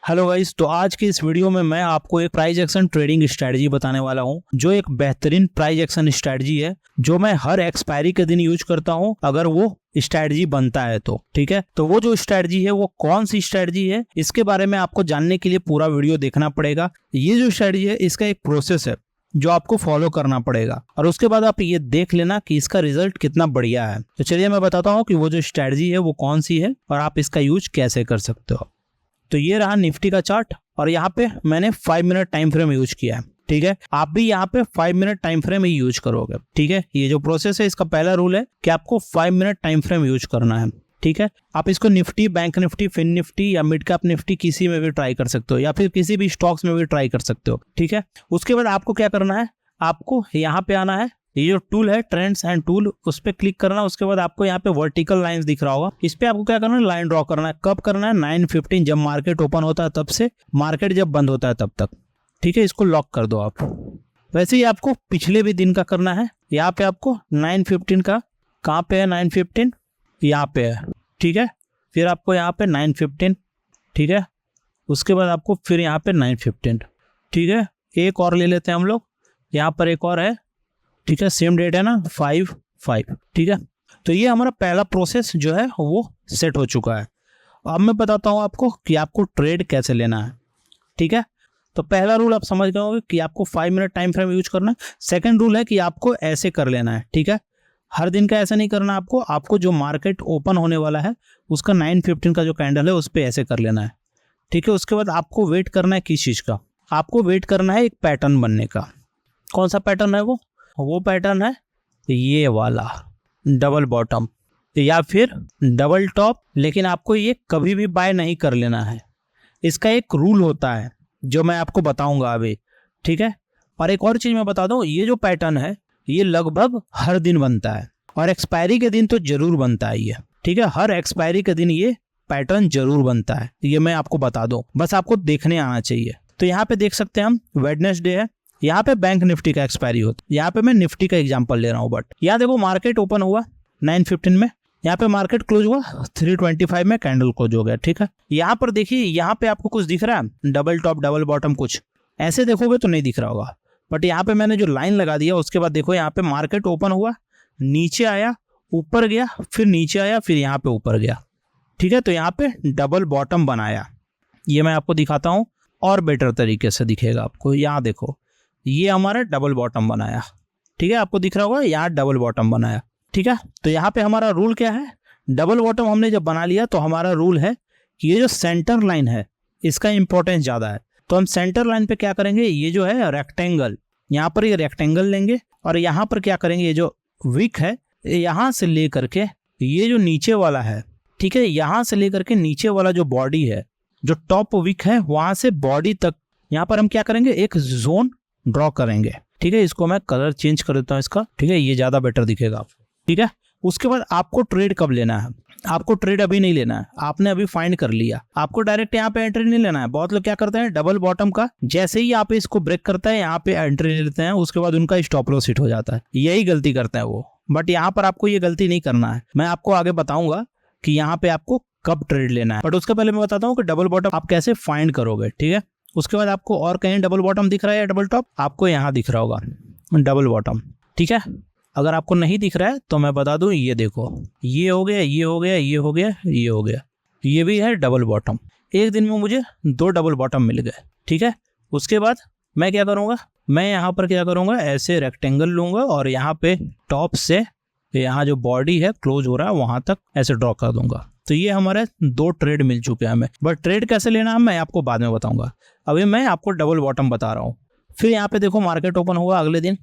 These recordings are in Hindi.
हेलो गाइस, तो आज की इस वीडियो में मैं आपको एक प्राइस एक्शन ट्रेडिंग स्ट्रेटजी बताने वाला हूं, जो एक बेहतरीन प्राइस एक्शन स्ट्रेटजी है जो मैं हर एक्सपायरी के दिन यूज करता हूं अगर वो स्ट्रेटजी बनता है तो। ठीक है, तो वो जो स्ट्रेटजी है वो कौन सी स्ट्रेटजी है, इसके बारे में आपको जानने के लिए पूरा वीडियो देखना पड़ेगा। ये जो स्ट्रेटजी है इसका एक प्रोसेस है जो आपको फॉलो करना पड़ेगा और उसके बाद आप ये देख लेना कि इसका रिजल्ट कितना बढ़िया है। तो चलिए मैं बताता हूँ कि वो जो स्ट्रेटजी है वो कौन सी है और आप इसका यूज कैसे कर सकते हो। तो ये रहा निफ्टी का चार्ट और यहाँ पे मैंने 5 मिनट टाइम फ्रेम यूज किया है। ठीक है, आप भी यहाँ पे 5 मिनट टाइम फ्रेम ही यूज करोगे। ठीक है, ये जो प्रोसेस है इसका पहला रूल है कि आपको 5 मिनट टाइम फ्रेम यूज करना है। ठीक है, आप इसको Nifty, bank Nifty, fin Nifty या मिड कैप निफ्टी किसी में भी ट्राई कर सकते हो या फिर किसी भी स्टॉक्स में भी ट्राई कर सकते हो। ठीक है, उसके बाद आपको क्या करना है, आपको यहाँ पे आना है, ये जो टूल है ट्रेंड्स एंड टूल, उस पर क्लिक करना। उसके बाद आपको यहाँ पे वर्टिकल लाइंस दिख रहा होगा, इस पे आपको क्या करना है, लाइन ड्रॉ करना है। कब करना है, 9:15 जब मार्केट ओपन होता है तब से मार्केट जब बंद होता है तब तक। ठीक है, इसको लॉक कर दो आप। वैसे ही आपको पिछले भी दिन का करना है। यहाँ पे आपको 9:15 का, कहाँ पे है 9:15, यहाँ पे है। ठीक है, फिर आपको यहाँ पे 9:15, ठीक है, उसके बाद आपको फिर यहाँ पे 9:15। ठीक है, एक और ले लेते हैं हम लोग, यहाँ पर एक और है। ठीक है, सेम डेट है ना, 5/5। ठीक है, तो ये हमारा पहला प्रोसेस जो है वो सेट हो चुका है। अब मैं बताता हूँ आपको कि आपको ट्रेड कैसे लेना है। ठीक है, तो पहला रूल आप समझ गए होंगे कि आपको 5 मिनट टाइम फ्रेम यूज करना है। सेकंड रूल है कि आपको ऐसे कर लेना है। ठीक है, हर दिन का ऐसा नहीं करना आपको जो मार्केट ओपन होने वाला है उसका 9:15 का जो कैंडल है उस पर ऐसे कर लेना है। ठीक है, उसके बाद आपको वेट करना है किस चीज़ का, आपको वेट करना है एक पैटर्न बनने का। कौन सा पैटर्न है वो पैटर्न है ये वाला, डबल बॉटम या फिर डबल टॉप। लेकिन आपको ये कभी भी बाय नहीं कर लेना है, इसका एक रूल होता है जो मैं आपको बताऊंगा अभी। ठीक है, और एक और चीज मैं बता दूं, ये जो पैटर्न है ये लगभग हर दिन बनता है और एक्सपायरी के दिन तो जरूर बनता है ये। ठीक है, हर एक्सपायरी के दिन ये पैटर्न जरूर बनता है, ये मैं आपको बता दूं, बस आपको देखने आना चाहिए। तो यहाँ पे देख सकते हैं हम, वेडनेसडे है, यहाँ पे बैंक निफ्टी का एक्सपायरी होता है। यहाँ पे मैं निफ्टी का एग्जांपल ले रहा हूँ, बट यहाँ देखो मार्केट ओपन हुआ 9:15 में, यहाँ पे मार्केट क्लोज हुआ 3:25 में, कैंडल क्लोज हो गया। ठीक है, यहाँ पर देखिए, यहाँ पे आपको कुछ दिख रहा है, डबल टॉप डबल बॉटम, कुछ ऐसे देखोगे तो नहीं दिख रहा होगा, बट यहाँ पे मैंने जो लाइन लगा दिया उसके बाद देखो यहाँ पे मार्केट ओपन हुआ, नीचे आया, ऊपर गया, फिर नीचे आया, फिर यहाँ पे ऊपर गया। ठीक है, तो यहाँ पे डबल बॉटम बनाया। ये मैं आपको दिखाता हूँ और बेटर तरीके से दिखेगा आपको। यहाँ देखो, ये हमारा डबल बॉटम बनाया। ठीक है, आपको दिख रहा होगा यहाँ डबल बॉटम बनाया। ठीक है, तो यहाँ पे हमारा रूल क्या है, डबल बॉटम हमने जब बना लिया तो हमारा रूल है कि ये जो सेंटर लाइन है इसका इंपॉर्टेंस ज्यादा है। तो हम सेंटर लाइन पे क्या करेंगे, ये जो है रेक्टेंगल, यहाँ पर ये रेक्टेंगल लेंगे और यहाँ पर क्या करेंगे, ये जो विक है यहाँ से लेकर के ये जो नीचे वाला है, ठीक है, यहाँ से लेकर के नीचे वाला जो बॉडी है, जो टॉप विक है वहां से बॉडी तक, यहाँ पर हम क्या करेंगे, एक जोन ड्रॉ करेंगे। ठीक है, इसको मैं कलर चेंज कर देता हूँ इसका। ठीक है, ये ज्यादा बेटर दिखेगा आपको। ठीक है, उसके बाद आपको ट्रेड कब लेना है, आपको ट्रेड अभी नहीं लेना है, आपने अभी फाइंड कर लिया, आपको डायरेक्ट यहाँ पे एंट्री नहीं लेना है। बहुत लोग क्या करते हैं, डबल बॉटम का जैसे ही आप इसको ब्रेक करता है यहाँ पे एंट्री ले लेते हैं, उसके बाद उनका स्टॉप लॉस हिट हो जाता है। यही गलती करते हैं वो, बट यहाँ पर आपको ये गलती नहीं करना है। मैं आपको आगे बताऊंगा कि यहाँ पे आपको कब ट्रेड लेना है, बट उसके पहले मैं बताता हूँ कि डबल बॉटम आप कैसे फाइंड करोगे। ठीक है, उसके बाद आपको और कहीं डबल बॉटम दिख रहा है या डबल टॉप, आपको यहाँ दिख रहा होगा डबल बॉटम। ठीक है, अगर आपको नहीं दिख रहा है तो मैं बता दूं, ये देखो, ये हो गया, ये हो गया, ये हो गया, ये हो गया, ये भी है डबल बॉटम। एक दिन में मुझे 2 डबल बॉटम मिल गए। ठीक है, उसके बाद मैं क्या करूँगा, मैं यहाँ पर क्या करूँगा, ऐसे रेक्टेंगल लूंगा और यहाँ पे टॉप से यहाँ जो बॉडी है क्लोज हो रहा है वहां तक ऐसे ड्रॉ कर दूंगा। तो ये हमारे 2 ट्रेड मिल चुके हैं हमें, बट ट्रेड कैसे लेना है मैं आपको बाद में बताऊंगा। अभी मैं आपको डबल बॉटम बता रहा हूँ। फिर यहाँ पे देखो मार्केट ओपन हुआ अगले दिन,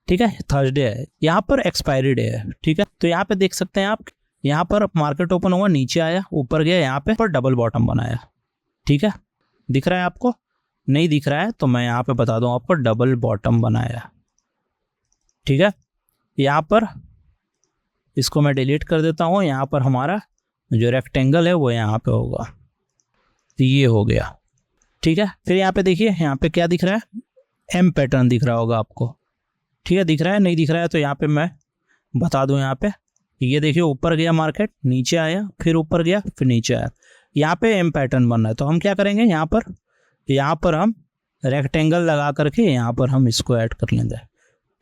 ठीक है, थर्सडे है, यहाँ पर एक्सपायरी डे है। ठीक है, तो यहाँ पे देख सकते हैं आप, यहाँ पर मार्केट ओपन हुआ, नीचे आया, ऊपर गया, यहाँ पे पर डबल बॉटम बनाया। ठीक है, दिख रहा है आपको, नहीं दिख रहा है तो मैं यहाँ पे बता दूं आपको, डबल बॉटम बनाया। ठीक है, यहाँ पर इसको मैं डिलीट कर देता हूँ, यहाँ पर हमारा जो रेक्टेंगल है वो यहाँ पे होगा, तो ये हो गया। ठीक है, फिर यहाँ पे देखिए, यहाँ पे क्या दिख रहा है, एम पैटर्न दिख रहा होगा आपको। ठीक है, दिख रहा है, नहीं दिख रहा है तो यहाँ पे मैं बता दूं, यहाँ पे ये देखिए, ऊपर गया मार्केट, नीचे आया, फिर ऊपर गया, फिर नीचे आया। यहाँ पे एम पैटर्न बनना है, तो हम क्या करेंगे, यहाँ पर हम रेक्टेंगल लगा करके यहाँ पर हम इसको ऐड कर लेंगे।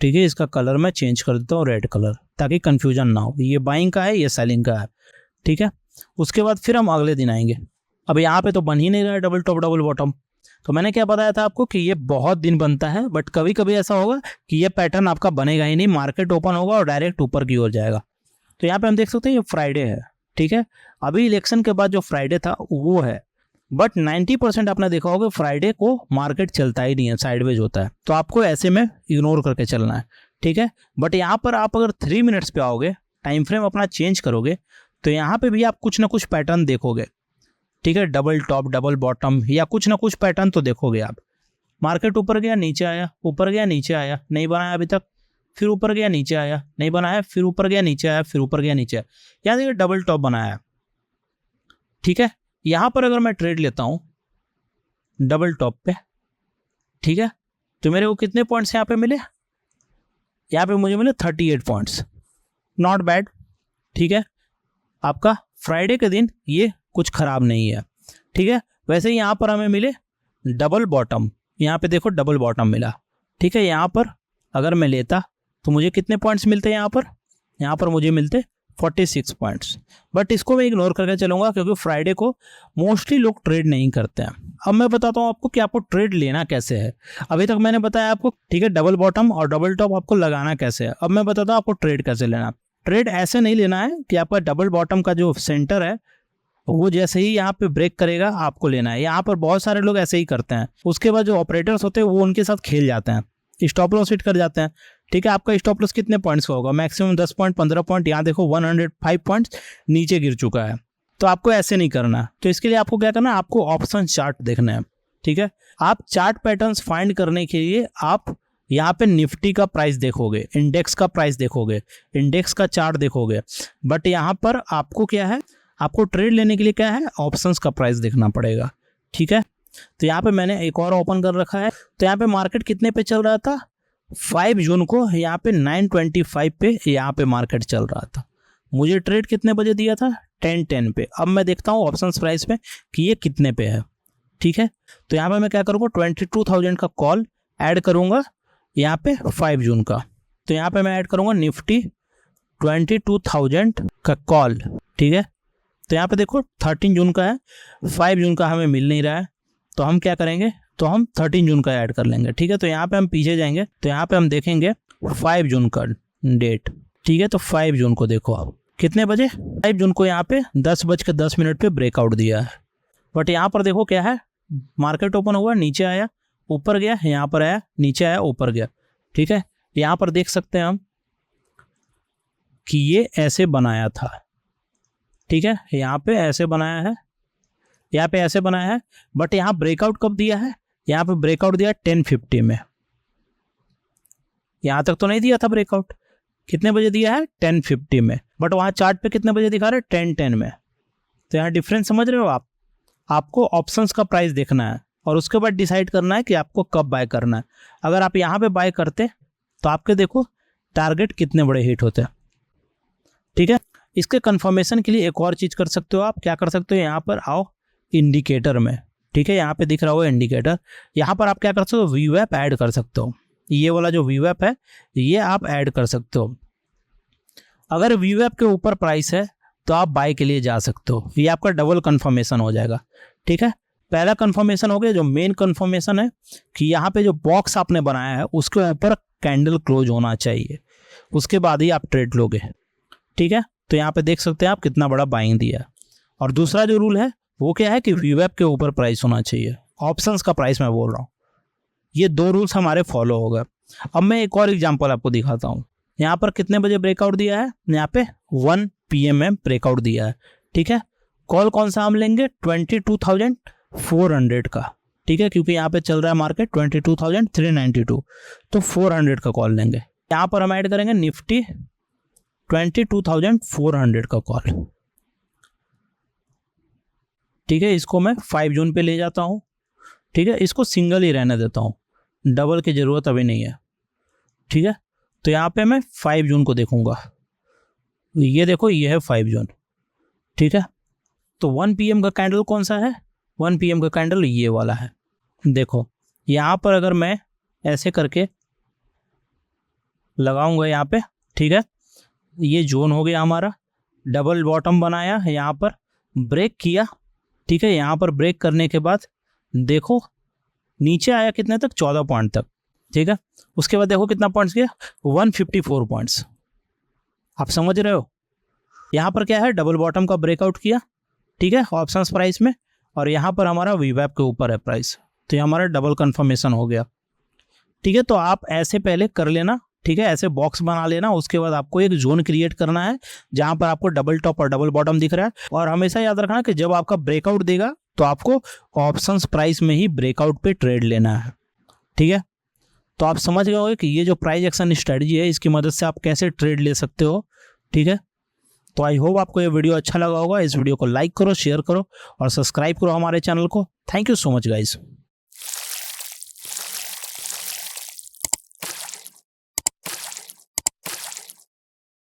ठीक है, इसका कलर मैं चेंज कर देता हूँ रेड कलर, ताकि कंफ्यूजन ना हो, ये बाइंग का है, ये सेलिंग का है। ठीक है, उसके बाद फिर हम अगले दिन आएंगे। अब यहाँ पे तो बन ही नहीं रहा है डबल टॉप डबल बॉटम, तो मैंने क्या बताया था आपको कि ये बहुत दिन बनता है, बट कभी कभी ऐसा होगा कि ये पैटर्न आपका बनेगा ही नहीं, मार्केट ओपन होगा और डायरेक्ट ऊपर की ओर जाएगा। तो यहाँ पे हम देख सकते हैं ये फ्राइडे है। ठीक है, अभी इलेक्शन के बाद जो फ्राइडे था वो है, बट 90% आपने देखा होगा फ्राइडे को मार्केट चलता ही नहीं है, साइडवेज होता है, तो आपको ऐसे में इग्नोर करके चलना है। ठीक है, बट यहाँ पर आप अगर 3 मिनट्स पे आओगे, टाइम फ्रेम अपना चेंज करोगे, तो यहाँ पे भी आप कुछ ना कुछ पैटर्न देखोगे। ठीक है, डबल टॉप डबल बॉटम या कुछ ना कुछ पैटर्न तो देखोगे आप। मार्केट ऊपर गया नीचे आया, ऊपर गया नीचे आया, नहीं बनाया अभी तक, फिर ऊपर गया नीचे आया, नहीं बनाया, फिर ऊपर गया नीचे आया, फिर ऊपर गया नीचे आया, यहाँ देखिए डबल टॉप बनाया। ठीक है, यहाँ पर अगर मैं ट्रेड लेता हूँ डबल टॉप पे, ठीक है, तो मेरे को कितने पॉइंट्स यहाँ पे मिले, यहाँ पे मुझे मिले 38 पॉइंट्स, नॉट बैड। ठीक है, आपका फ्राइडे के दिन ये कुछ खराब नहीं है। ठीक है, वैसे ही यहाँ पर हमें मिले डबल बॉटम, यहाँ पे देखो डबल बॉटम मिला। ठीक है, यहाँ पर अगर मैं लेता तो मुझे कितने पॉइंट्स मिलते हैं, यहाँ पर मुझे मिलते 46 पॉइंट्स, बट इसको मैं इग्नोर करके चलूंगा क्योंकि फ्राइडे को मोस्टली लोग ट्रेड नहीं करते हैं। अब मैं बताता हूँ आपको कि आपको ट्रेड लेना कैसे है। अभी तक मैंने बताया आपको, ठीक है, डबल बॉटम और डबल टॉप आपको लगाना कैसे है। अब मैं बताता हूँ आपको ट्रेड कैसे लेना। ट्रेड ऐसे नहीं लेना है कि आपका डबल बॉटम का जो सेंटर है वो जैसे ही यहाँ पे ब्रेक करेगा आपको लेना है। यहाँ पर बहुत सारे लोग ऐसे ही करते हैं, उसके बाद जो ऑपरेटर्स होते हैं वो उनके साथ खेल जाते हैं, स्टॉप लॉस हिट कर जाते हैं। ठीक है, आपका स्टॉप लॉस कितने पॉइंट्स का होगा, मैक्सिमम 10 पॉइंट 15 पॉइंट, यहाँ देखो 105 पॉइंट्स नीचे गिर चुका है। तो आपको ऐसे नहीं करना, तो इसके लिए आपको क्या करना है, आपको ऑप्शन चार्ट देखना है। ठीक है, आप चार्ट पैटर्न्स फाइंड करने के लिए आप यहाँ पे निफ्टी का प्राइस देखोगे, इंडेक्स का प्राइस देखोगे, इंडेक्स का चार्ट देखोगे, बट यहाँ पर आपको क्या है, आपको ट्रेड लेने के लिए क्या है, ऑप्शंस का प्राइस देखना पड़ेगा। ठीक है, तो यहाँ पे मैंने एक और ओपन कर रखा है, तो यहाँ पे मार्केट कितने पे चल रहा था, 5 जून को यहाँ पे 925 पे यहाँ पे मार्केट चल रहा था। मुझे ट्रेड कितने बजे दिया था, 10:10 पे। अब मैं देखता हूँ ऑप्शंस प्राइस पे कि ये कितने पे है। ठीक है, तो यहाँ पे मैं क्या करूँगा, 22,000 का कॉल ऐड करूँगा यहाँ पे 5 जून का। तो यहाँ पे मैं ऐड करूँगा निफ्टी 22,000 का कॉल। ठीक है, तो यहाँ पे देखो 13 जून का है, 5 जून का हमें मिल नहीं रहा है, तो हम क्या करेंगे, तो हम 13 जून का ऐड कर लेंगे। ठीक है, तो यहाँ पे हम पीछे जाएंगे, तो यहाँ पे हम देखेंगे 5 जून का डेट। ठीक है, तो 5 जून को देखो आप कितने बजे, 5 जून को यहाँ पे 10:10 पे ब्रेकआउट दिया है, बट यहाँ पर देखो क्या है, मार्केट ओपन हुआ, नीचे आया, ऊपर गया, यहाँ पर आया, नीचे आया, ऊपर गया। ठीक है, यहाँ पर देख सकते हैं हम कि ये ऐसे बनाया था। ठीक है, यहाँ पे ऐसे बनाया है, यहाँ पे ऐसे बनाया है, बट यहाँ ब्रेकआउट कब दिया है, यहाँ पे ब्रेकआउट दिया 10:50 में। यहाँ तक तो नहीं दिया था ब्रेकआउट, कितने बजे दिया है, 10:50 में, बट वहाँ चार्ट पे कितने बजे दिखा रहे, 10:10 में। तो यहाँ डिफरेंस समझ रहे हो आप। आपको ऑप्शंस का प्राइस देखना है और उसके बाद डिसाइड करना है कि आपको कब बाय करना है। अगर आप यहाँ पे बाय करते तो आपके देखो टारगेट कितने बड़े हिट होते हैं। ठीक है, इसके कंफर्मेशन के लिए एक और चीज़ कर सकते हो आप, क्या कर सकते हो, यहाँ पर आओ इंडिकेटर में। ठीक है, यहाँ पे दिख रहा होगा इंडिकेटर, यहाँ पर आप क्या कर सकते हो, वीवैप ऐड कर सकते हो। ये वाला जो वीवैप है ये आप ऐड कर सकते हो। अगर वीवैप के ऊपर प्राइस है तो आप बाय के लिए जा सकते हो, ये आपका डबल कंफर्मेशन हो जाएगा। ठीक है, पहला कंफर्मेशन हो गया, जो मेन कंफर्मेशन है कि यहाँ पे जो बॉक्स आपने बनाया है उसके ऊपर कैंडल क्लोज होना चाहिए, उसके बाद ही आप ट्रेड लोगे। ठीक है, तो यहाँ पे देख सकते हैं आप कितना बड़ा बाइंग दिया। और दूसरा जो रूल है वो क्या है कि वीवैप के ऊपर प्राइस होना चाहिए, ऑप्शंस का प्राइस मैं बोल रहा हूँ। ये 2 रूल्स हमारे फॉलो हो गए। अब मैं एक और एग्जांपल आपको दिखाता हूँ। यहाँ पर कितने बजे ब्रेकआउट दिया है, यहाँ पे 1 PM में ब्रेकआउट दिया है। ठीक है, कॉल कौन सा हम लेंगे, 22,400 का। ठीक है, क्योंकि यहाँ पे चल रहा है मार्केट 22,392, तो 400 का कॉल लेंगे। यहाँ पर हम ऐड करेंगे निफ्टी 22,400 का कॉल। ठीक है, इसको मैं 5 जून पे ले जाता हूँ। ठीक है, इसको सिंगल ही रहने देता हूँ, डबल की ज़रूरत अभी नहीं है। ठीक है, तो यहाँ पे मैं 5 जून को देखूंगा, ये देखो ये है 5 जून। ठीक है, तो 1 PM का कैंडल कौन सा है? 1 PM का कैंडल ये वाला है। देखो यहाँ पर अगर मैं ऐसे करके लगाऊंगा यहाँ पे, ठीक है, ये जोन हो गया हमारा, डबल बॉटम बनाया, यहाँ पर ब्रेक किया, ठीक है, यहाँ पर ब्रेक करने के बाद देखो नीचे आया कितने तक, 14 पॉइंट तक, ठीक है। उसके बाद देखो कितना पॉइंट्स गया, 154 पॉइंट्स। आप समझ रहे हो, यहाँ पर क्या है, डबल बॉटम का ब्रेकआउट किया, ठीक है, ऑप्शंस प्राइस में, और यहाँ पर हमारा वीवैप के ऊपर है प्राइस, तो ये हमारा डबल कंफर्मेशन हो गया, ठीक है। तो आप ऐसे पहले कर लेना, ठीक है, ऐसे बॉक्स बना लेना। उसके बाद आपको एक जोन क्रिएट करना है जहां पर आपको डबल टॉप और डबल बॉटम दिख रहा है, और हमेशा याद रखना कि जब आपका ब्रेकआउट देगा तो आपको ऑप्शंस प्राइस में ही ब्रेकआउट पे ट्रेड लेना है, ठीक है। तो आप समझ गए होंगे कि ये जो प्राइस एक्शन स्ट्रेटजी है इसकी मदद से आप कैसे ट्रेड ले सकते हो, ठीक है। तो आई होप आपको ये वीडियो अच्छा लगा होगा। इस वीडियो को लाइक करो, शेयर करो और सब्सक्राइब करो हमारे चैनल को। Thank you so much guys.